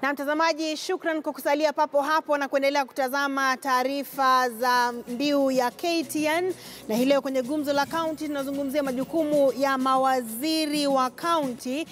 Na mtazamaji, shukran kwa kusalia papo hapo na kuendelea kutazama taarifa za mbiu ya KTN. Na hii leo kwenye Gumzo la Kaunti tunazungumzia majukumu ya mawaziri wa kaunti.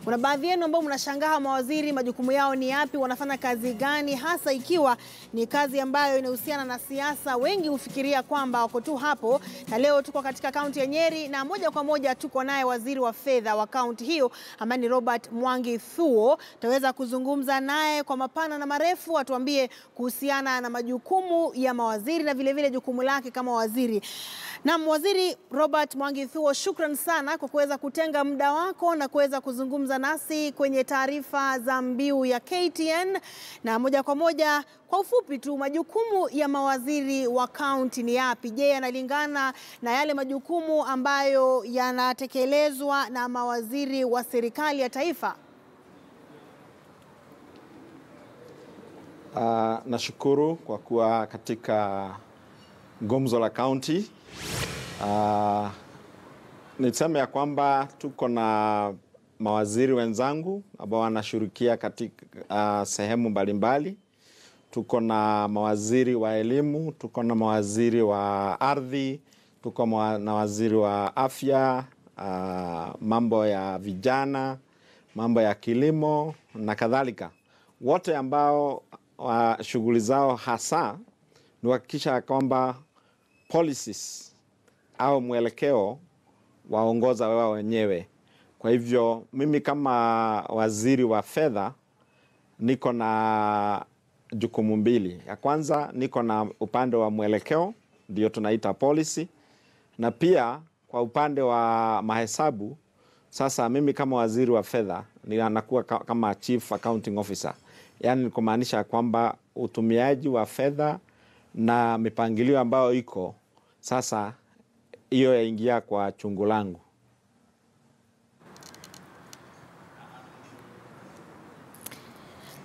Kuna baadhi yenu ambao mnashangaa mawaziri majukumu yao ni yapi, wanafanya kazi gani, hasa ikiwa ni kazi ambayo inahusiana na siasa. Wengi hufikiria kwamba wako tu hapo. Na leo tuko katika kaunti ya Nyeri na moja kwa moja tuko naye waziri wa fedha wa kaunti hiyo ambaye ni Robert Mwangi Thuo. Tutaweza kuzungumza naye kwa mapana na marefu, atuambie kuhusiana na majukumu ya mawaziri na vile vile jukumu lake kama waziri. Na waziri Robert Mwangi Thuo, shukran sana kwa kuweza kutenga muda wako na kuweza kuzungumza nasi kwenye taarifa za mbiu ya KTN. Na moja kwa moja, kwa ufupi tu, majukumu ya mawaziri wa kaunti ni yapi? Je, yanalingana na yale majukumu ambayo yanatekelezwa na mawaziri wa serikali ya taifa? Nashukuru kwa kuwa katika Gumzo la Kaunti. Niseme ya kwamba tuko na mawaziri wenzangu ambao wanashirikia katika sehemu mbalimbali. Tuko na mawaziri wa elimu, tuko na mawaziri wa ardhi, tuko na waziri wa afya, mambo ya vijana, mambo ya kilimo na kadhalika. Wote ambao shughuli zao hasa ni kuhakikisha kwamba policies au mwelekeo waongoza wao wenyewe. Kwa hivyo mimi kama waziri wa fedha niko na jukumu mbili. Ya kwanza niko na upande wa mwelekeo, ndio tunaita policy, na pia kwa upande wa mahesabu. Sasa mimi kama waziri wa fedha ninakuwa kama chief accounting officer. Yani kumaanisha kwamba utumiaji wa fedha na mipangilio ambayo iko sasa hiyo yaingia kwa chungu langu.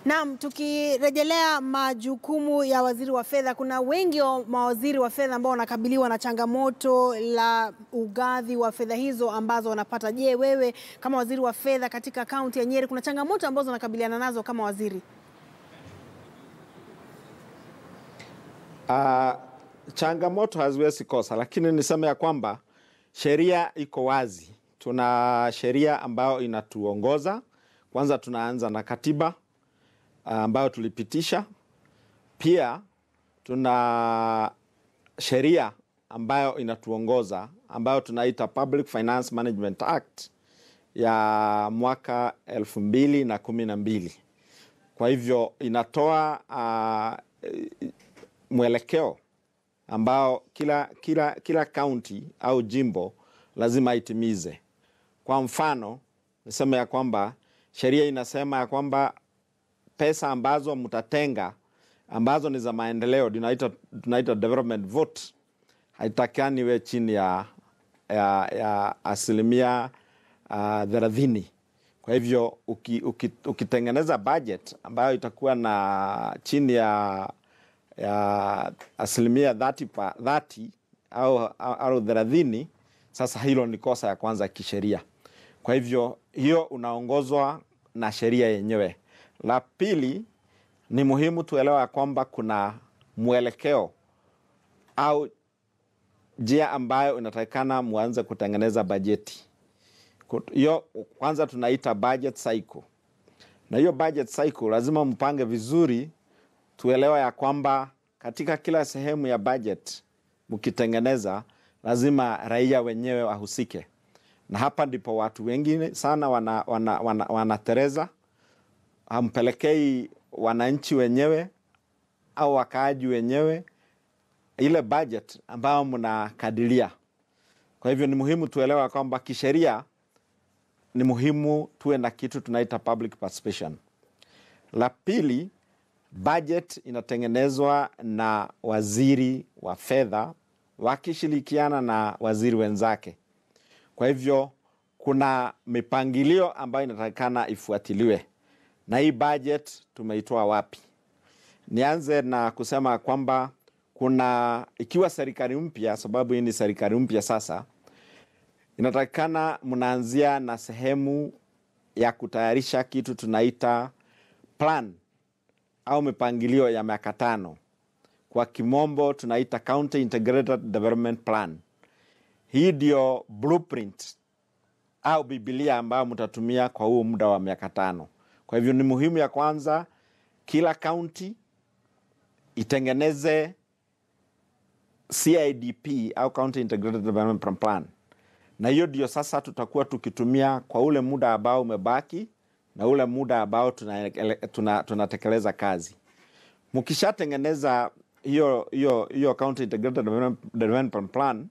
Naam, tukirejelea majukumu ya waziri wa fedha, kuna wengi wa mawaziri wa fedha ambao wanakabiliwa na changamoto la ugavi wa fedha hizo ambazo wanapata. Je, wewe kama waziri wa fedha katika kaunti ya Nyeri, kuna changamoto ambazo unakabiliana nazo kama waziri? Changamoto haziwezi kosa, lakini niseme ya kwamba sheria iko wazi. Tuna sheria ambayo inatuongoza. Kwanza tunaanza na katiba ambayo tulipitisha. Pia tuna sheria ambayo inatuongoza ambayo tunaita Public Finance Management Act ya mwaka 2012. Kwa hivyo inatoa mwelekeo ambao kila county au jimbo lazima itimize. Kwa mfano, niseme ya kwamba sheria inasema ya kwamba pesa ambazo mtatenga ambazo ni za maendeleo, tunaita development vote, haitakani iwe chini ya asilimia 30. Kwa hivyo ukitengeneza budget ambayo itakuwa na chini ya asilimia 30 au 30, sasa hilo ni kosa ya kwanza kisheria. Kwa hivyo hiyo unaongozwa na sheria yenyewe. La pili, ni muhimu tuelewa kwamba kuna mwelekeo au njia ambayo inatakikana muanze kutengeneza bajeti. Hiyo kwanza tunaita budget cycle. Na hiyo budget cycle lazima mpange vizuri. Tuelewa ya kwamba katika kila sehemu ya budget mkitengeneza lazima raia wenyewe wahusike. Na hapa ndipo watu wengine sana wanatereza. Hampelekei wananchi wenyewe au wakaaji wenyewe ile budget ambayo mnakadiria. Kwa hivyo ni muhimu tuelewa kwamba kisheria ni muhimu tuwe na kitu tunaita public participation. La pili, budget inatengenezwa na waziri wa fedha wakishirikiana na waziri wenzake. Kwa hivyo kuna mipangilio ambayo inatakikana ifuatiliwe. Na hii budget tumeitoa wapi? Nianze na kusema kwamba ikiwa serikali mpya, sababu hii ni serikali mpya sasa, inatakikana mnaanzia na sehemu ya kutayarisha kitu tunaita plan au mipangilio ya miaka 5. Kwa kimombo tunaita County Integrated Development Plan. Hii ndio blueprint au Biblia ambayo mtatumia kwa huo muda wa miaka 5. Kwa hivyo ni muhimu ya kwanza kila county itengeneze CIDP au County Integrated Development Plan. Na hiyo ndio sasa tutakuwa tukitumia kwa ule muda ambao umebaki na ule muda ambao tunatekeleza kazi. Mkishatengeneza hiyo County Integrated Development Plan,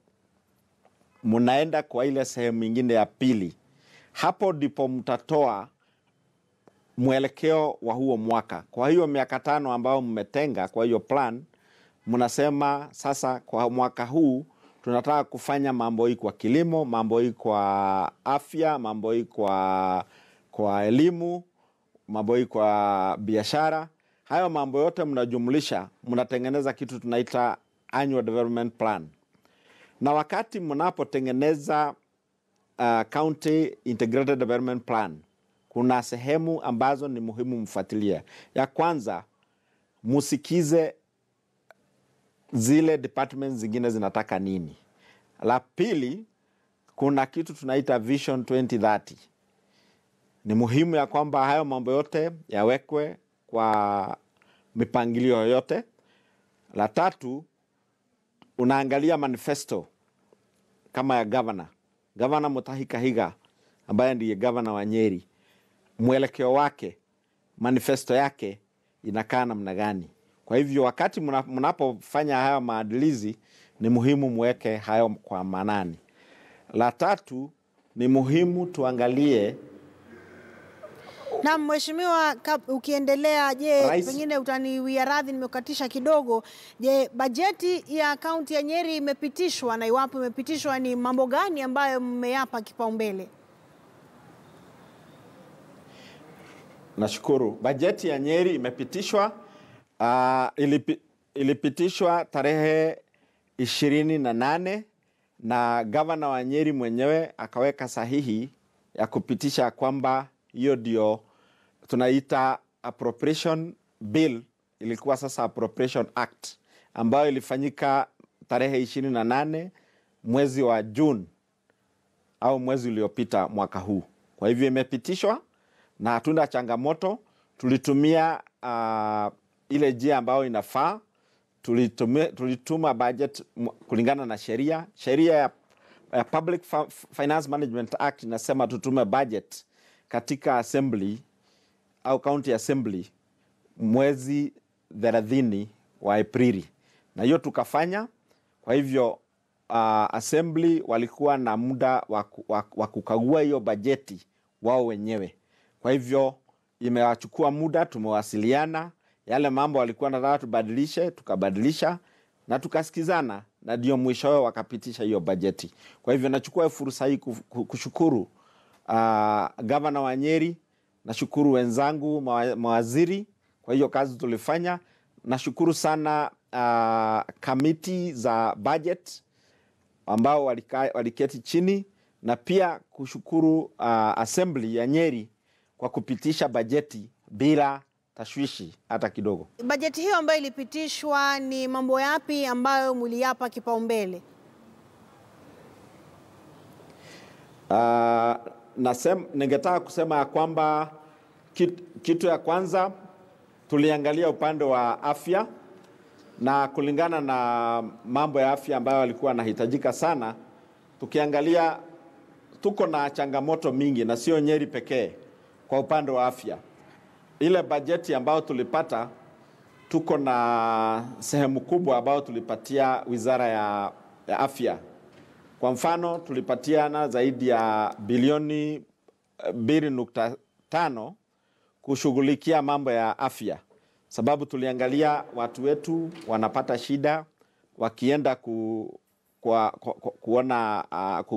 mnaenda kwa ile sehemu nyingine ya pili. Hapo ndipo mtatoa mwelekeo wa huo mwaka. Kwa hiyo miaka 5 ambao mmetenga kwa hiyo plan, mnasema sasa kwa mwaka huu tunataka kufanya mambo hii kwa kilimo, mambo hii kwa afya, mambo hii kwa elimu, mambo hii kwa biashara. Hayo mambo yote mnajumlisha, mnatengeneza kitu tunaita Annual Development Plan. Na wakati mnapotengeneza County Integrated Development Plan, kuna sehemu ambazo ni muhimu mfuatilie. Ya kwanza, musikize zile departments zingine zinataka nini. La pili, kuna kitu tunaita Vision 2030. Ni muhimu ya kwamba hayo mambo yote yawekwe kwa mipangilio yote. La tatu, unaangalia manifesto kama ya Governor Mutahi Kahiga ambaye ndiye governor wa Nyeri. Mwelekeo wake, manifesto yake inakaa namna gani. Kwa hivyo wakati mnapofanya hayo maadilizi, ni muhimu muweke hayo kwa manani. La tatu, ni muhimu tuangalie. Na mheshimiwa, ukiendelea, pengine utaniwia radhi nimekatisha kidogo. Bajeti ya kaunti ya Nyeri imepitishwa, na iwapo imepitishwa ni mambo gani ambayo mmeyapa kipaumbele? Nashukuru. Bajeti ya Nyeri imepitishwa. Ilipitishwa tarehe 28 na gavana wa Nyeri mwenyewe akaweka sahihi ya kupitisha kwamba hiyo ndio tunaita appropriation bill. Ilikuwa sasa appropriation act ambayo ilifanyika tarehe 28 mwezi wa June au mwezi uliopita mwaka huu. Kwa hivyo imepitishwa na hatuna changamoto. Tulitumia ile njia ambayo inafaa. Tulituma budget kulingana na sheria ya Public Finance Management Act. Inasema tutume budget katika assembly au county assembly mwezi 30 wa Aprili, na hiyo tukafanya. Kwa hivyo assembly walikuwa na muda wa kukagua hiyo bajeti wao wenyewe. Kwa hivyo imewachukua muda, tumewasiliana yale mambo walikuwa nataka tubadilishe, tukabadilisha na tukasikizana, na ndio mwishowe wakapitisha hiyo bajeti. Kwa hivyo nachukua fursa hii kushukuru gavana wa Nyeri, nashukuru wenzangu mawaziri kwa hiyo kazi tulifanya. Nashukuru sana kamiti za budget ambao waliketi chini, na pia kushukuru assembly ya Nyeri kwa kupitisha bajeti bila tashwishi hata kidogo. Bajeti hiyo ambayo ilipitishwa, ni mambo yapi ambayo mliyapa kipaumbele? Ningetaka kusema ya kwamba kitu ya kwanza tuliangalia upande wa afya, na kulingana na mambo ya afya ambayo walikuwa yanahitajika sana, tukiangalia tuko na changamoto mingi na sio Nyeri pekee kwa upande wa afya. Ile bajeti ambayo tulipata, tuko na sehemu kubwa ambayo tulipatia wizara ya afya. Kwa mfano tulipatiana zaidi ya bilioni 2.5 kushughulikia mambo ya afya, sababu tuliangalia watu wetu wanapata shida wakienda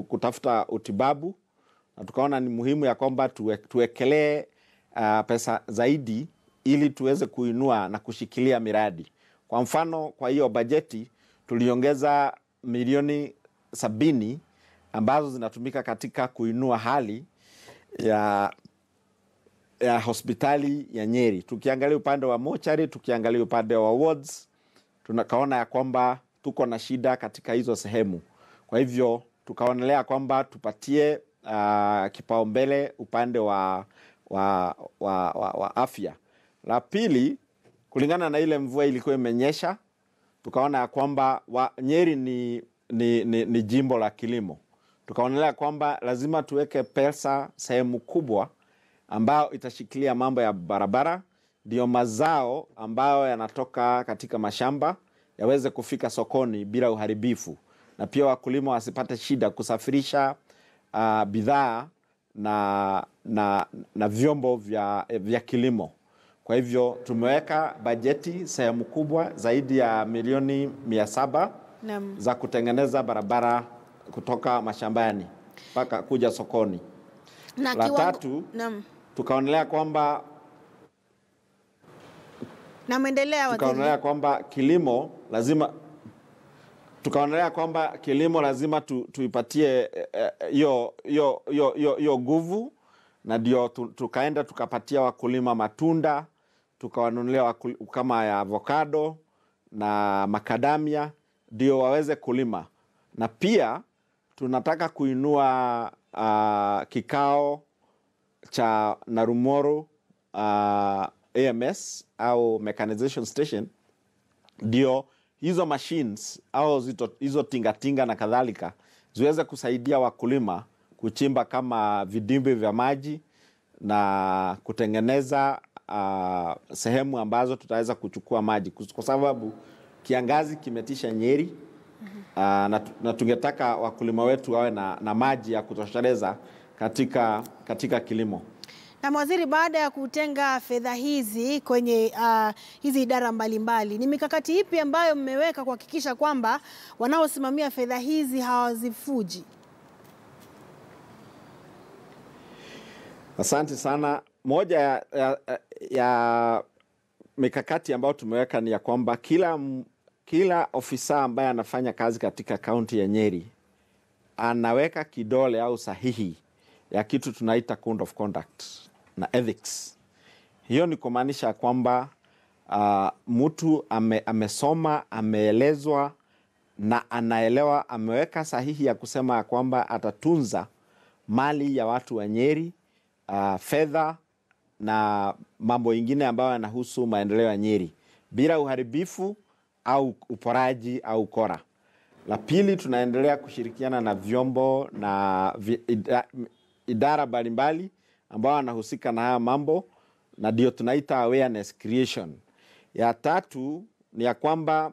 kutafuta utibabu, na tukaona ni muhimu ya kwamba tuwekelee pesa zaidi ili tuweze kuinua na kushikilia miradi. Kwa mfano, kwa hiyo bajeti tuliongeza milioni 70 ambazo zinatumika katika kuinua hali ya hospitali ya Nyeri. Tukiangalia upande wa mochari, tukiangalia upande wa wards, tunakaona ya kwamba tuko na shida katika hizo sehemu. Kwa hivyo tukaonelea kwamba tupatie kipaumbele upande wa afya. La pili, kulingana na ile mvua ilikuwa imenyesha, tukaona ya kwamba Nyeri ni jimbo la kilimo. Tukaonelea kwamba lazima tuweke pesa sehemu kubwa ambao itashikilia mambo ya barabara, ndio mazao ambayo yanatoka katika mashamba yaweze kufika sokoni bila uharibifu, na pia wakulima wasipate shida kusafirisha bidhaa na vyombo vya kilimo. Kwa hivyo tumeweka bajeti sehemu kubwa zaidi ya milioni 700 za kutengeneza barabara kutoka mashambani mpaka kuja sokoni. La tatu, tukaonelea kwamba kilimo lazima tuipatie hiyo nguvu, na ndio tukaenda tukapatia wakulima matunda, tukawanunulia kama ya avocado na macadamia ndio waweze kulima. Na pia tunataka kuinua kikao cha Narumoro AMS au mechanization station, ndio hizo machines au hizo tingatinga na kadhalika ziweze kusaidia wakulima kuchimba kama vidimbi vya maji na kutengeneza sehemu ambazo tutaweza kuchukua maji, kwa sababu kiangazi kimetisha Nyeri. Na tungetaka wakulima wetu wawe na maji ya kutosheleza katika kilimo. Na waziri, baada ya kutenga fedha hizi kwenye hizi idara mbalimbali, ni mikakati ipi ambayo mmeweka kuhakikisha kwamba wanaosimamia fedha hizi hawazifuji? Asante sana. Moja ya mikakati ambayo tumeweka ni ya kwamba kila ofisa ambaye anafanya kazi katika kaunti ya Nyeri anaweka kidole au sahihi ya kitu tunaita code of conduct na ethics. Hiyo ni kumaanisha kwamba mtu amesoma, ameelezwa na anaelewa, ameweka sahihi ya kusema kwamba atatunza mali ya watu wa Nyeri, fedha na mambo ingine ambayo yanahusu maendeleo ya Nyeri bila uharibifu au uporaji au ukora. La pili, tunaendelea kushirikiana na vyombo na idara mbalimbali ambao wanahusika na haya mambo, na ndio tunaita awareness creation. Ya tatu ni ya kwamba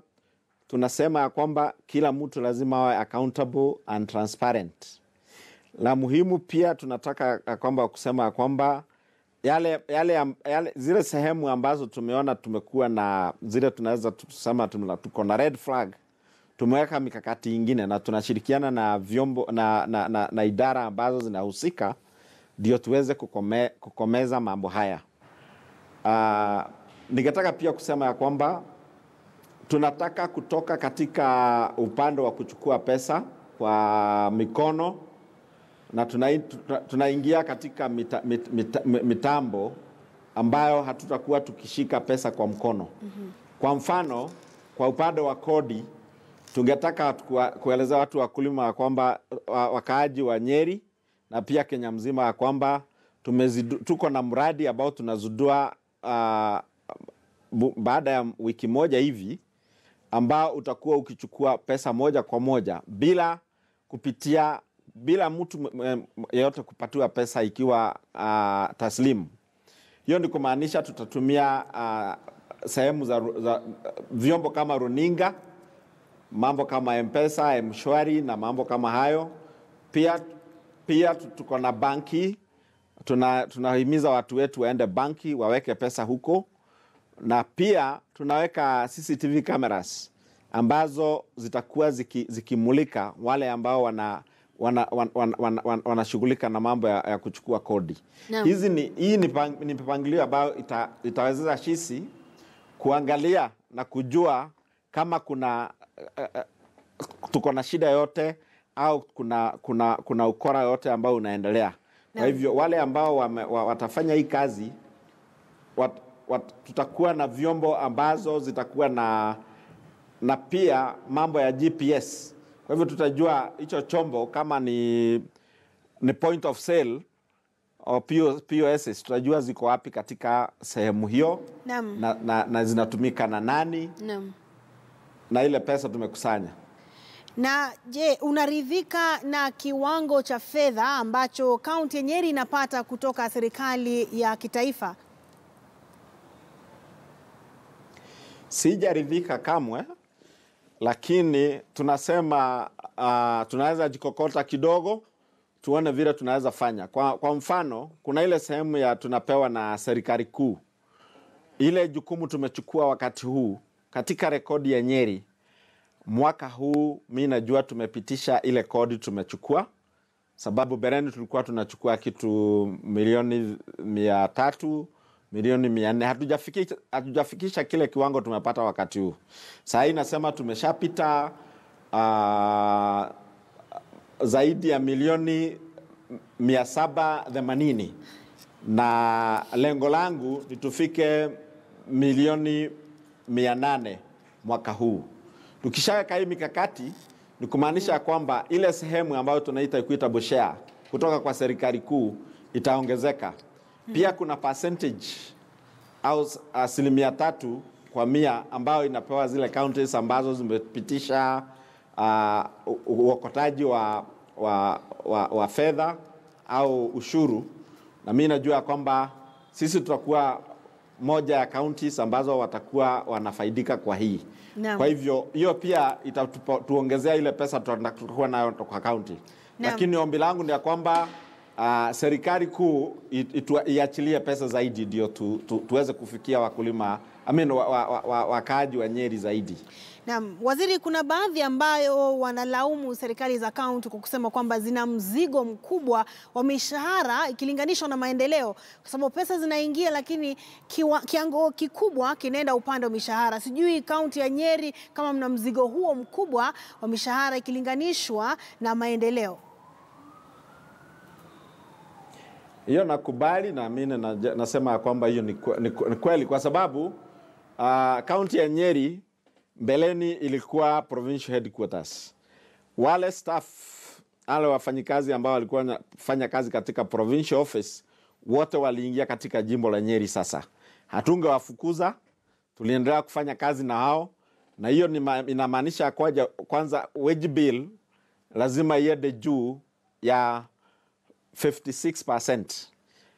tunasema ya kwamba kila mtu lazima awe accountable and transparent. La muhimu pia tunataka kwamba kusema kwamba zile sehemu ambazo tumeona tumekuwa na zile tunaweza tusema tuko na red flag, tumeweka mikakati ingine na tunashirikiana na vyombo na idara ambazo zinahusika ndio tuweze kukomeza mambo haya. Ningetaka pia kusema ya kwamba tunataka kutoka katika upande wa kuchukua pesa kwa mikono na tunaingia katika mitambo ambayo hatutakuwa tukishika pesa kwa mkono. Kwa mfano, kwa upande wa kodi, tungetaka kueleza watu wakulima kwamba wakaaji wa Nyeri na pia Kenya mzima kwamba tuko na mradi ambao tunazudua baada ya wiki moja hivi, ambao utakuwa ukichukua pesa moja kwa moja bila mtu yeyote kupatiwa pesa ikiwa taslimu. Hiyo ni kumaanisha tutatumia sehemu za vyombo kama runinga, mambo kama M-Pesa, M-Shwari na mambo kama hayo. Pia tuko na banki. Tunahimiza watu wetu waende banki waweke pesa huko, na pia tunaweka CCTV cameras ambazo zitakuwa zikimulika wale ambao wanashughulika na mambo ya kuchukua kodi. No. Hii ni mipangilio ambayo itawezesha sisi kuangalia na kujua kama tuko na shida yote au kuna ukora yote ambao unaendelea. Kwa hivyo wale ambao watafanya hii kazi tutakuwa na vyombo ambazo zitakuwa na pia mambo ya GPS. Kwa hivyo tutajua hicho chombo kama ni point of sale au POS, tutajua ziko wapi katika sehemu hiyo. Naam. Na zinatumika na nani. Naam. Na ile pesa tumekusanya. Na je, unaridhika na kiwango cha fedha ambacho kaunti ya Nyeri inapata kutoka serikali ya kitaifa? Sijaridhika kamwe, lakini tunasema tunaweza jikokota kidogo tuone vile tunaweza fanya. Kwa mfano, kuna ile sehemu ya tunapewa na serikali kuu. Ile jukumu tumechukua wakati huu katika rekodi ya Nyeri. Mwaka huu mimi najua tumepitisha ile kodi tumechukua, sababu bereni tulikuwa tunachukua kitu milioni 300, milioni 400. Hatujafikisha kile kiwango tumepata wakati huu. Sasa hii nasema tumeshapita zaidi ya milioni 780, na lengo langu ni tufike milioni 800 mwaka huu. Tukishaweka hii mikakati, ni kumaanisha kwamba ile sehemu ambayo tunaita equitable share kutoka kwa serikali kuu itaongezeka. Pia kuna percentage au 3% ambayo inapewa zile counties ambazo zimepitisha uokotaji wa fedha au ushuru. Na mimi najua kwamba sisi tutakuwa moja ya counties ambazo watakuwa wanafaidika kwa hii. Kwa hivyo hiyo pia itatuongezea ile pesa tutakuwa nayo kwa county. Lakini ombi langu ni ya kwamba serikali kuu iachilie pesa zaidi ndio tuweze kufikia wakulima, wakaaji wa Nyeri zaidi. Naam, waziri, kuna baadhi ambayo wanalaumu serikali za kaunti kwa kusema kwamba zina mzigo mkubwa wa mishahara ikilinganishwa na maendeleo, kwa sababu pesa zinaingia lakini kiwango kikubwa kinaenda upande wa mishahara. Sijui kaunti ya Nyeri kama mna mzigo huo mkubwa wa mishahara ikilinganishwa na maendeleo. Hiyo nakubali, na mimi nasema kwamba hiyo ni kweli, kwa sababu kaunti ya Nyeri mbeleni ilikuwa provincial headquarters. Wale staff, wale wafanyikazi ambao walikuwa wanafanya kazi katika provincial office, wote waliingia katika jimbo la Nyeri. Sasa hatungewafukuza, tuliendelea kufanya kazi na hao, na hiyo inamaanisha kwanza wage bill lazima iende juu ya 56%.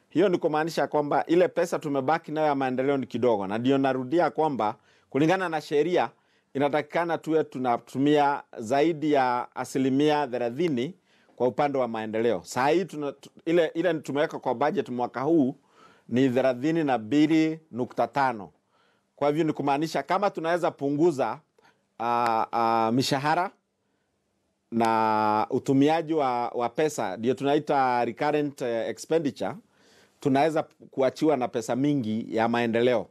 Hiyo ni kumaanisha kwamba ile pesa tumebaki nayo ya maendeleo ni kidogo, na ndio narudia kwamba kulingana na sheria inatakikana tuwe tunatumia zaidi ya 30% kwa upande wa maendeleo. Saa hii ile tumeweka kwa budget mwaka huu ni 32.5. Kwa hivyo ni kumaanisha kama tunaweza punguza mishahara na utumiaji wa pesa, ndio tunaita recurrent expenditure, tunaweza kuachiwa na pesa mingi ya maendeleo.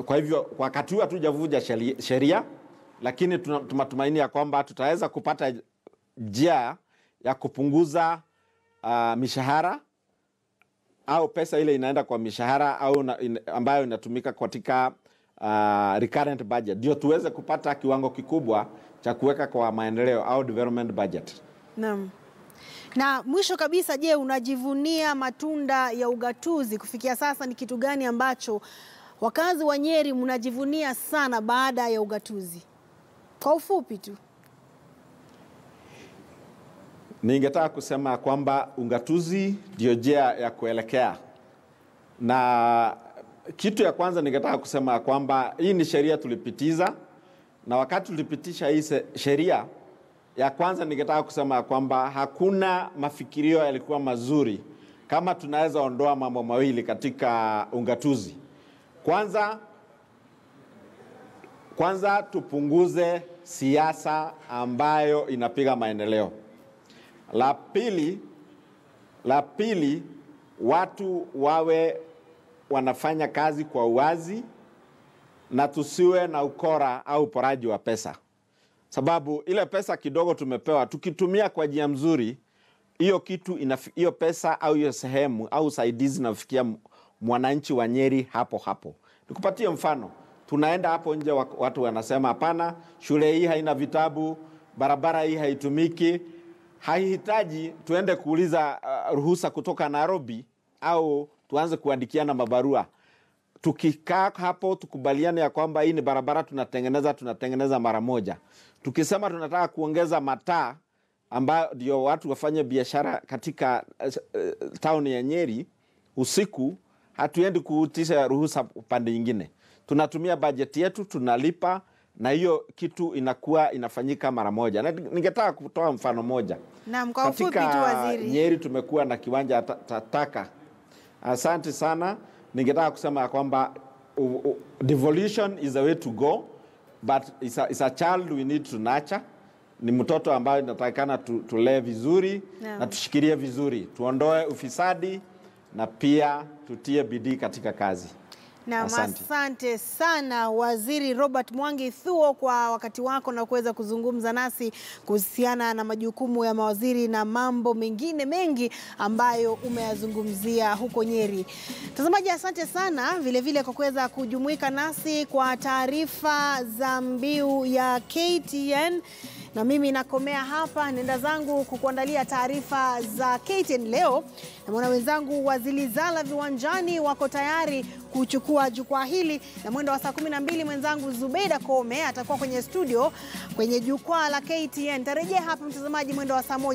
Kwa hivyo wakati huu hatujavuja sheria, lakini tunatumaini ya kwamba tutaweza kupata njia ya kupunguza mishahara au pesa ile inaenda kwa mishahara au ambayo inatumika katika recurrent budget, ndio tuweze kupata kiwango kikubwa cha kuweka kwa maendeleo au development budget. Naam. Na mwisho kabisa, je, unajivunia matunda ya ugatuzi kufikia sasa? Ni kitu gani ambacho wakazi wa Nyeri mnajivunia sana baada ya ugatuzi? Kwa ufupi tu. Ningetaka kusema kwamba ugatuzi ndio njia ya kuelekea. Na kitu ya kwanza ningetaka kusema kwamba hii ni sheria tulipitiza, na wakati tulipitisha hii sheria ya kwanza ningetaka kusema kwamba hakuna mafikirio yalikuwa mazuri kama tunaweza ondoa mambo mawili katika ugatuzi. Kwanza tupunguze siasa ambayo inapiga maendeleo. La pili watu wawe wanafanya kazi kwa uwazi na tusiwe na ukora au uporaji wa pesa. Sababu ile pesa kidogo tumepewa tukitumia kwa njia mzuri hiyo kitu hiyo pesa au hiyo sehemu au usaidizi inafikia mwananchi wa Nyeri hapo hapo. Nikupatie mfano. Tunaenda hapo nje, watu wanasema hapana, shule hii haina vitabu, barabara hii haitumiki. Haihitaji tuende kuuliza ruhusa kutoka Nairobi au tuanze kuandikiana mabarua. Tukikaa hapo tukubaliane ya kwamba hii ni barabara tunatengeneza mara moja. Tukisema tunataka kuongeza mataa ambayo ndio watu wafanye biashara katika town ya Nyeri usiku, hatuendi kuutisha ruhusa upande nyingine. Tunatumia bajeti yetu, tunalipa, na hiyo kitu inafanyika mara moja. Na ningetaka kutoa mfano moja. Naam, kwa ufupi tu waziri. Nyeri tumekuwa na kiwanja taka. Asante sana. Ningetaka kusema ya kwamba devolution is the way to go, but it's a child we need to nurture. Ni mtoto ambaye inatakikana tulee vizuri, na tushikilie vizuri. Tuondoe ufisadi na pia tutie bidii katika kazi. Na asante sana Waziri Robert Mwangi Thuo kwa wakati wako na kuweza kuzungumza nasi kuhusiana na majukumu ya mawaziri na mambo mengine mengi ambayo umeyazungumzia huko Nyeri. Mtazamaji, asante sana vile kwa kuweza kujumuika nasi kwa taarifa za mbiu ya KTN. Na mimi nakomea hapa, nenda zangu kukuandalia taarifa za KTN leo. Na mwana wenzangu Wazilizala viwanjani wako tayari kuchukua jukwaa hili, na mwendo wa saa 12 mwenzangu Zubeida Kome atakuwa kwenye studio kwenye jukwaa la KTN. Tarejea hapa mtazamaji mwendo wa saa 1.